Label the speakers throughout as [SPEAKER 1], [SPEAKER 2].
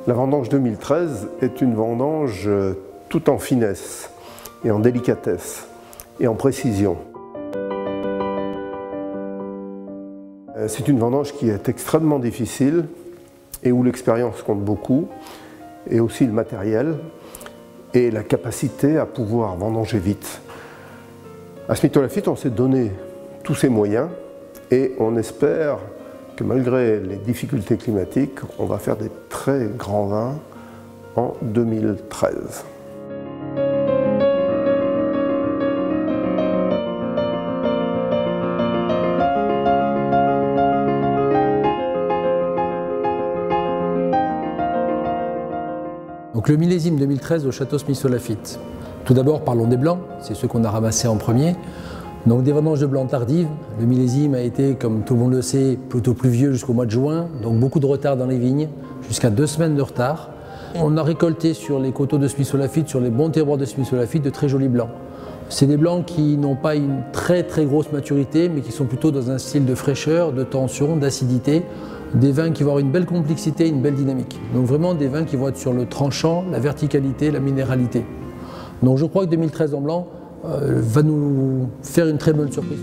[SPEAKER 1] La vendange 2013 est une vendange tout en finesse et en délicatesse et en précision. C'est une vendange qui est extrêmement difficile et où l'expérience compte beaucoup, et aussi le matériel et la capacité à pouvoir vendanger vite. À Smith Lafitte, on s'est donné tous ces moyens et on espère que malgré les difficultés climatiques, on va faire des très grands vins en 2013.
[SPEAKER 2] Donc le millésime 2013 au château Smith Lafitte. Tout d'abord, parlons des blancs, c'est ceux qu'on a ramassés en premier. Donc des vendanges de blancs tardives. Le millésime a été, comme tout le monde le sait, plutôt pluvieux jusqu'au mois de juin, donc beaucoup de retard dans les vignes, jusqu'à 2 semaines de retard. On a récolté sur les coteaux de Smith Lafitte, sur les bons terroirs de Smith Lafitte, de très jolis blancs. C'est des blancs qui n'ont pas une très grosse maturité, mais qui sont plutôt dans un style de fraîcheur, de tension, d'acidité. Des vins qui vont avoir une belle complexité, une belle dynamique. Donc vraiment des vins qui vont être sur le tranchant, la verticalité, la minéralité. Donc je crois que 2013 en blanc va nous faire une très bonne surprise.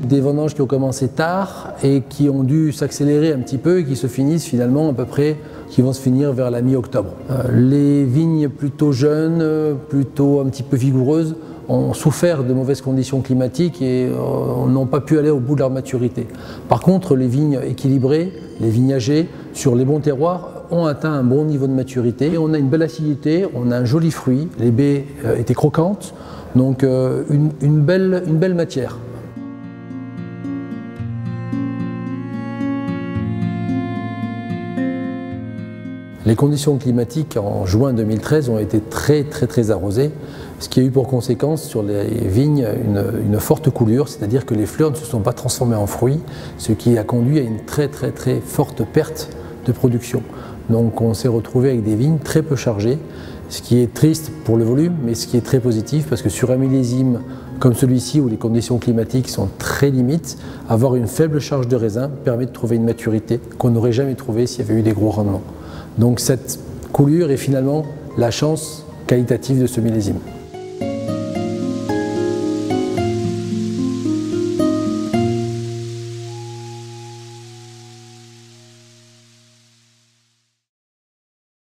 [SPEAKER 2] Des vendanges qui ont commencé tard et qui ont dû s'accélérer un petit peu et qui se finissent finalement à peu près, qui vont se finir vers la mi-octobre. Les vignes plutôt jeunes, plutôt un petit peu vigoureuses, ont souffert de mauvaises conditions climatiques et n'ont pas pu aller au bout de leur maturité. Par contre, les vignes équilibrées, les vignes âgées, sur les bons terroirs, ont atteint un bon niveau de maturité. Et on a une belle acidité, on a un joli fruit, les baies étaient croquantes, donc une belle matière. Les conditions climatiques en juin 2013 ont été très arrosées, ce qui a eu pour conséquence sur les vignes une forte coulure, c'est-à-dire que les fleurs ne se sont pas transformées en fruits, ce qui a conduit à une très forte perte de production. Donc on s'est retrouvé avec des vignes très peu chargées, ce qui est triste pour le volume, mais ce qui est très positif parce que sur un millésime comme celui-ci où les conditions climatiques sont très limites, avoir une faible charge de raisin permet de trouver une maturité qu'on n'aurait jamais trouvée s'il y avait eu des gros rendements. Donc cette coulure est finalement la chance qualitative de ce millésime.